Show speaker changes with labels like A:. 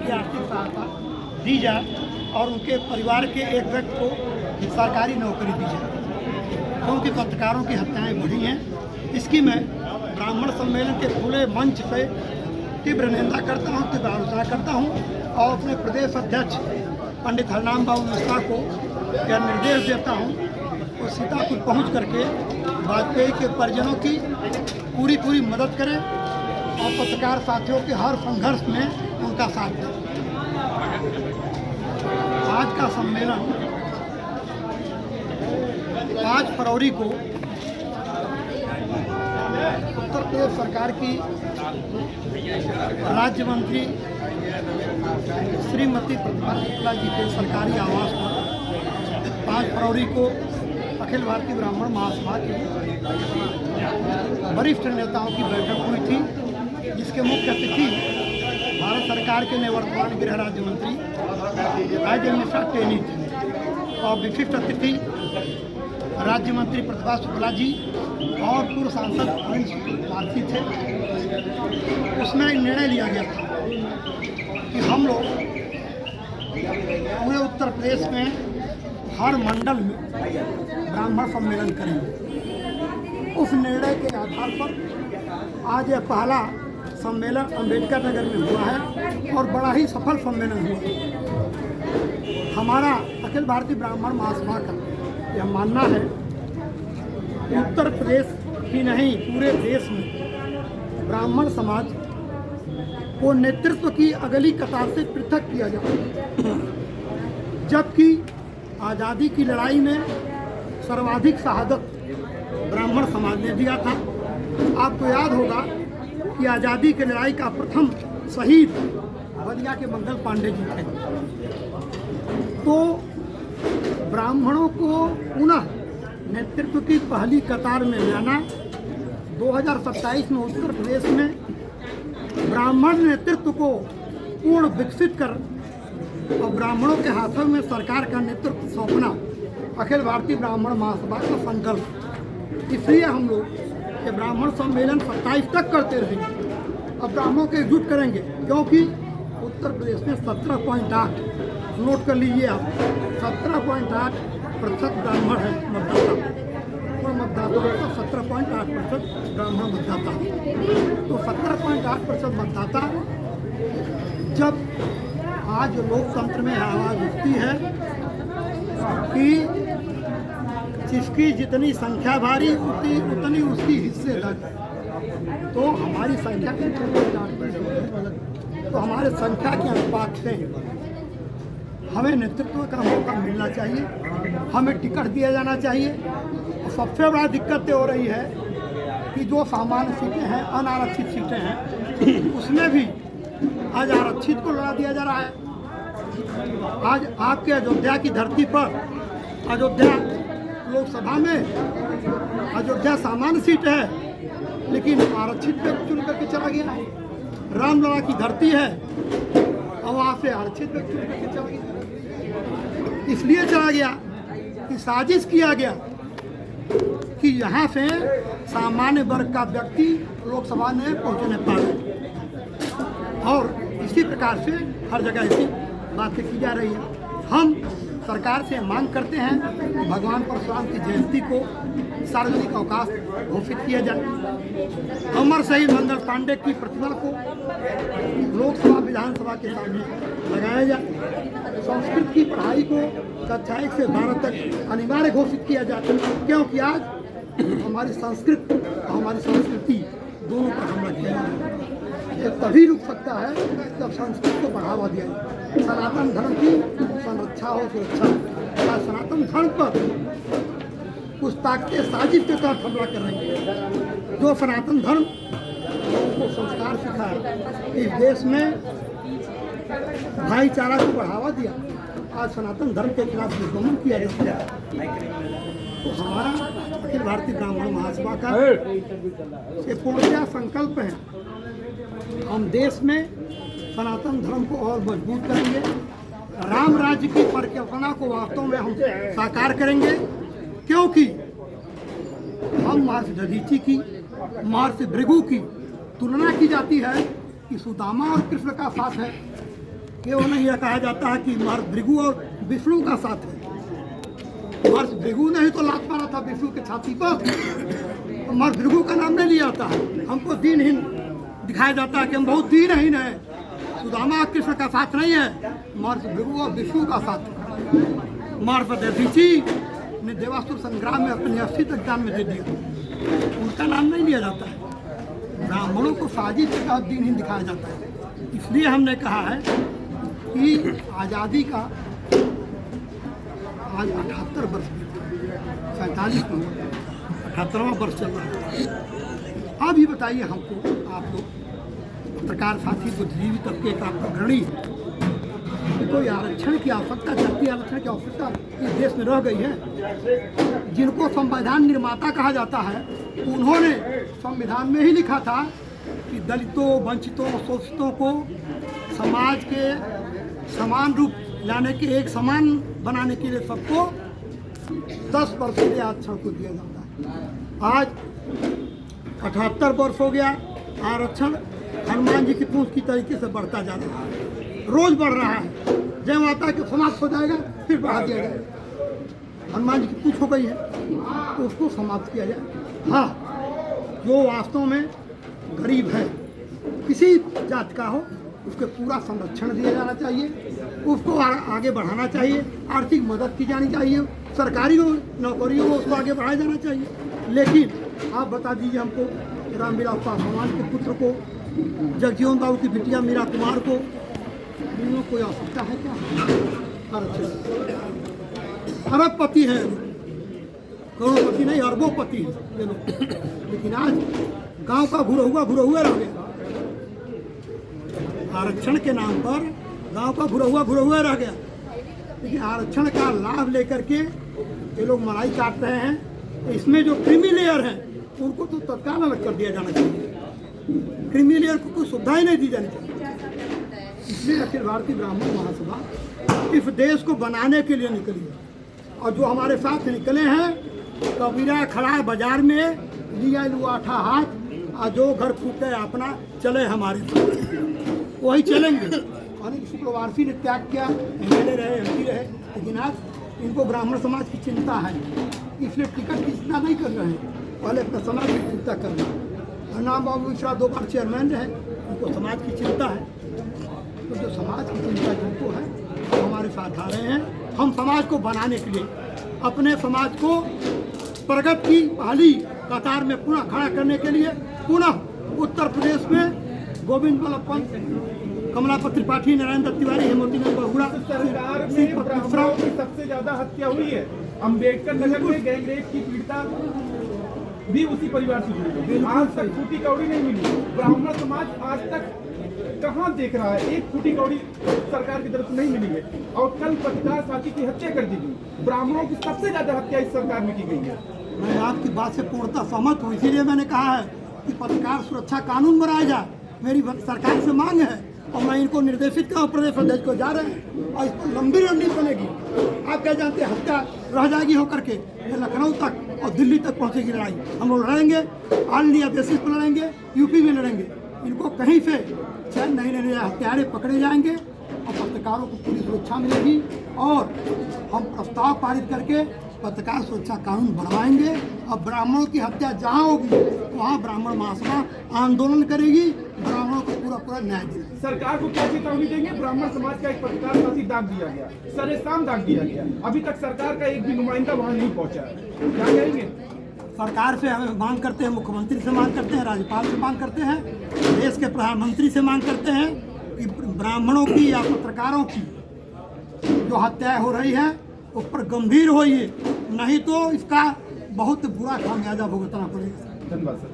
A: की आर्थिक सहायता दी जाए और उनके परिवार के एक व्यक्ति को सरकारी नौकरी दी जाए, क्योंकि पत्रकारों की हत्याएं बढ़ी हैं। इसकी मैं ब्राह्मण सम्मेलन के खुले मंच से तीव्र निंदा करता हूं, तीव्र आलोचना करता हूं और अपने प्रदेश अध्यक्ष पंडित हरनाम बाबू मिश्रा को यह निर्देश देता हूं वो सीतापुर पहुंच करके वाजपेयी के परिजनों की पूरी मदद करें और पत्रकार साथियों के हर संघर्ष में उनका साथ दें। आज का सम्मेलन 5 फरवरी को उत्तर प्रदेश सरकार की राज्य मंत्री श्रीमती प्रतिभा शुक्ला जी के सरकारी आवास पर 5 फरवरी को अखिल भारतीय ब्राह्मण महासभा के वरिष्ठ नेताओं की बैठक हुई थी, जिसके मुख्य अतिथि भारत सरकार के निवर्तमान गृह राज्य मंत्री राजेंद्र मिश्रा टेनी थे और विशिष्ट अतिथि राज्य मंत्री प्रतिभा शुक्ला जी और पूर्व सांसद अरविंद पारसी थे। उसमें एक निर्णय लिया गया था कि हम लोग पूरे उत्तर प्रदेश में हर मंडल में ब्राह्मण सम्मेलन करेंगे। उस निर्णय के आधार पर आज यह पहला सम्मेलन अम्बेडकर नगर में हुआ है और बड़ा ही सफल सम्मेलन हुआ। हमारा अखिल भारतीय ब्राह्मण महासभा का यह मानना है कि उत्तर प्रदेश ही नहीं पूरे देश में ब्राह्मण समाज को नेतृत्व की अगली कतार से पृथक किया जाए, जबकि आज़ादी की लड़ाई में सर्वाधिक शहादत ब्राह्मण समाज ने दिया था। आपको याद होगा कि आज़ादी की लड़ाई का प्रथम शहीद बलिया के मंगल पांडे जी थे। तो ब्राह्मणों को पुनः नेतृत्व की पहली कतार में लाना 2027 में उत्तर प्रदेश में ब्राह्मण नेतृत्व को पूर्ण विकसित कर और ब्राह्मणों के हाथों में सरकार का नेतृत्व सौंपना अखिल भारतीय ब्राह्मण महासभा का संकल्प। इसलिए हम लोग ये ब्राह्मण सम्मेलन 27 तक करते रहेंगे। अब ब्राह्मणों को एकजुट करेंगे, क्योंकि उत्तर प्रदेश में 17.8 नोट कर लीजिए आप, 17.8% ब्राह्मण है मतदाता और मतदाताओं का 17.8% ब्राह्मण मतदाता। तो 17.8% मतदाता जब आज लोकतंत्र में आवाज़ उठती है कि जिसकी जितनी संख्या भारी उतनी उसकी हिस्सेदारी, तो हमारी संख्या 17.8% है। तो हमारे संख्या के अनुपात से हमें नेतृत्व का मौका मिलना चाहिए, हमें टिकट दिया जाना चाहिए। और सबसे बड़ा दिक्कत हो रही है कि जो सामान्य सीटें हैं, अनारक्षित सीटें हैं, उसमें भी आज आरक्षित को लड़ा दिया जा रहा है। आज आपके अयोध्या की धरती पर, अयोध्या लोकसभा में अयोध्या सामान्य सीट है, लेकिन आरक्षित व्यक्ति चुन करके चला गया। रामलला की धरती है और वहाँ से आरक्षित व्यक्ति चुन करके चला गया। इसलिए चला गया कि साजिश किया गया कि यहाँ से सामान्य वर्ग का व्यक्ति लोकसभा में पहुँचने पाए, और इसी प्रकार से हर जगह ऐसी बातें की जा रही है। हम सरकार से मांग करते हैं भगवान परशुराम की जयंती को सार्वजनिक अवकाश घोषित किया जाए। अमर शहीद मंगल पांडे की प्रतिमा को लोकसभा विधानसभा के सामने लगाया जाए। संस्कृत की पढ़ाई को कक्षा 1 से 12 तक अनिवार्य घोषित किया जाए, क्योंकि आज हमारी संस्कृत और हमारी संस्कृति दोनों पर हमला किया जाए। ये तभी रुक सकता है जब संस्कृत को बढ़ावा दिया जाए, सनातन धर्म की संरक्षा हो, सुरक्षा। सनातन धर्म पर कुछ ताकतें साजिश के तहत हमला कर रही है। जो सनातन धर्म लोगों को संस्कार सिखाया, इस देश में भाईचारा को बढ़ावा दिया, आज सनातन धर्म के खिलाफ निर्गमन किया जाता है। तो हमारा अखिल भारतीय ब्राह्मण महासभा का ये पूर्णतः संकल्प है, हम देश में सनातन धर्म को और मजबूत करेंगे, राम राज्य की परिकल्पना को वास्तव में हम साकार करेंगे। क्योंकि हम महर्षि दधीची की, महर्षि भृगु की तुलना की जाती है कि सुदामा और कृष्ण का साथ है, कि वो नहीं कहा जाता है कि महर्षि भृगु और विष्णु का साथ है। महर्षि भृगु ने ही तो लात मारा था विष्णु के छाती पर, तो महर्षि भृगु का नाम नहीं लिया जाता है। हमको दीनहीन दिखाया जाता है कि हम बहुत दीनहीन है। सुदामा कृष्ण का साथ नहीं है, महर्षि भृगु और विष्णु का साथ है। महर्षि दधीचि ने देवासुर संग्राम में अपनी 80 तक दान में दे दिया, उनका नाम नहीं लिया जाता है। ब्राह्मणों को साजिश के तहत दीनहीन दिखाया जाता है। इसलिए हमने कहा है कि आज़ादी का आज 78 वर्ष बीते, 47 में 78वां वर्ष चल रहा है। अब ये बताइए हमको, आप लोग पत्रकार साथी बुद्धिजीवी तबके का अग्रणी, कोई आरक्षण की आवश्यकता, जातीय आरक्षण की आवश्यकता इस देश में रह गई है? जिनको संविधान निर्माता कहा जाता है, उन्होंने संविधान में ही लिखा था कि दलितों, वंचितों, शोषितों को समाज के समान रूप लाने के, एक समान बनाने के लिए सबको 10 वर्ष के लिए आरक्षण को दिया जाता है। आज 78 वर्ष हो गया, आरक्षण हनुमान जी की पूंछ की तरीके से बढ़ता जा रहा है, रोज बढ़ रहा है। जय माता के समाप्त हो जाएगा, फिर बढ़ा दिया जाएगा। हनुमान जी की पूंछ हो गई है तो उसको समाप्त किया जाए। हाँ, जो वास्तव में गरीब है, किसी जात का हो, उसके पूरा संरक्षण दिया जाना चाहिए, उसको आगे बढ़ाना चाहिए, आर्थिक मदद की जानी चाहिए, सरकारी नौकरियों को उसको आगे बढ़ाया जाना चाहिए। लेकिन आप बता दीजिए हमको, रामविलास पासवान के पुत्र को, जगजीवन बाबू की बिटिया मीरा कुमार को, इनमें कोई आवश्यकता है क्या? अरबपति है, करोड़पति नहीं, अरबोपति है ये लोग। लेकिन आज गांव का घुरहुआ रह गया। आरक्षण के नाम पर गांव का घुरहुआ रह गया। लेकिन आरक्षण का लाभ लेकर के ये लोग मलाई काट रहे हैं। तो इसमें जो क्रीमी लेयर हैं, उनको तो तत्काल अलग कर दिया जाना चाहिए। क्रीमी लेयर को कोई सुविधा ही नहीं दी जानी चाहिए। इसलिए अखिल भारतीय ब्राह्मण महासभा इस देश को बनाने के लिए निकली है। और जो हमारे साथ निकले हैं, कबीरा खड़ा बाजार में, लिया लुआठा हाथ, और जो घर फूटे अपना चले हमारे साथ, वही चलेंगे। अनिल शुक्रवारसी ने त्याग किया, MLA रहे, MP रहे, लेकिन आज इनको ब्राह्मण समाज की चिंता है, इसलिए टिकट की चिंता नहीं कर रहे हैं, पहले अपना समाज की चिंता कर रहे हैं। हरनाम बाबू मिश्रा 2 बार चेयरमैन रहे, उनको समाज की चिंता है। तो जो समाज की चिंता जिनको है, वो हमारे साथ आ रहे हैं। हम समाज को बनाने के लिए, अपने समाज को प्रगति की पहली कतार में पुनः खड़ा करने के लिए, पुनः उत्तर प्रदेश में गोविंद बल्लभ पंत, कमलापत त्रिपाठी, नारायण दत्त तिवारी, हेमवती नंद बहुगुणा,
B: सरकार में ब्राह्मणों की सबसे ज्यादा हत्या हुई है। अम्बेडकर नगर में गैंगरेप की पीड़िता भी उसी परिवार से जुड़ी है। आज तक फूटी कौड़ी नहीं मिली। ब्राह्मण समाज आज तक कहाँ देख रहा है? एक फूटी कौड़ी सरकार की तरफ से नहीं मिली है। और कल पत्रकार साथी की हत्या कर दी गई। ब्राह्मणों की सबसे ज्यादा हत्या इस सरकार में की गई है।
A: मैं आपकी बात से पूर्णतः सहमत हूँ, इसीलिए मैंने कहा है कि पत्रकार सुरक्षा कानून बनाया जाए। मेरी सरकार से मांग है और मैं इनको निर्देशित करूँ, प्रदेश अध्यक्ष को जा रहे हैं, और इस पर लंबी रणनीति बनेगी। आप क्या जानते हैं, हत्या रह जाएगी होकर के लखनऊ तक और दिल्ली तक पहुँचेगी लड़ाई। हम लोग लड़ेंगे, ऑल इंडिया बेसिस पर लड़ेंगे, यूपी में लड़ेंगे। इनको कहीं से चैन नहीं लेने, हत्यारे पकड़े जाएंगे और पत्रकारों को पूरी सुरक्षा मिलेगी। और हम प्रस्ताव पारित करके पत्रकार सुरक्षा कानून बनवाएंगे। और ब्राह्मणों की हत्या जहाँ होगी, वहाँ ब्राह्मण महासभा आंदोलन करेगी, ब्राह्मणों को पूरा न्याय दिलाएगी।
B: सरकार को क्या चेतावनी देंगे? ब्राह्मण समाज का एक पत्रकार साथी दाग दिया गया, सरेआम दाग दिया गया, अभी तक सरकार का एक भी नुमाइंदा वहाँ नहीं पहुँचा, क्या कहेंगे?
A: सरकार से हमें मांग करते हैं, मुख्यमंत्री से मांग करते हैं, राज्यपाल से मांग करते हैं, देश के प्रधानमंत्री से मांग करते हैं कि ब्राह्मणों की या पत्रकारों की जो हत्याएं हो रही है उस पर गंभीर होइए, नहीं तो इसका बहुत बुरा खामियाजा भुगतना पड़ेगा।
B: धन्यवाद सर।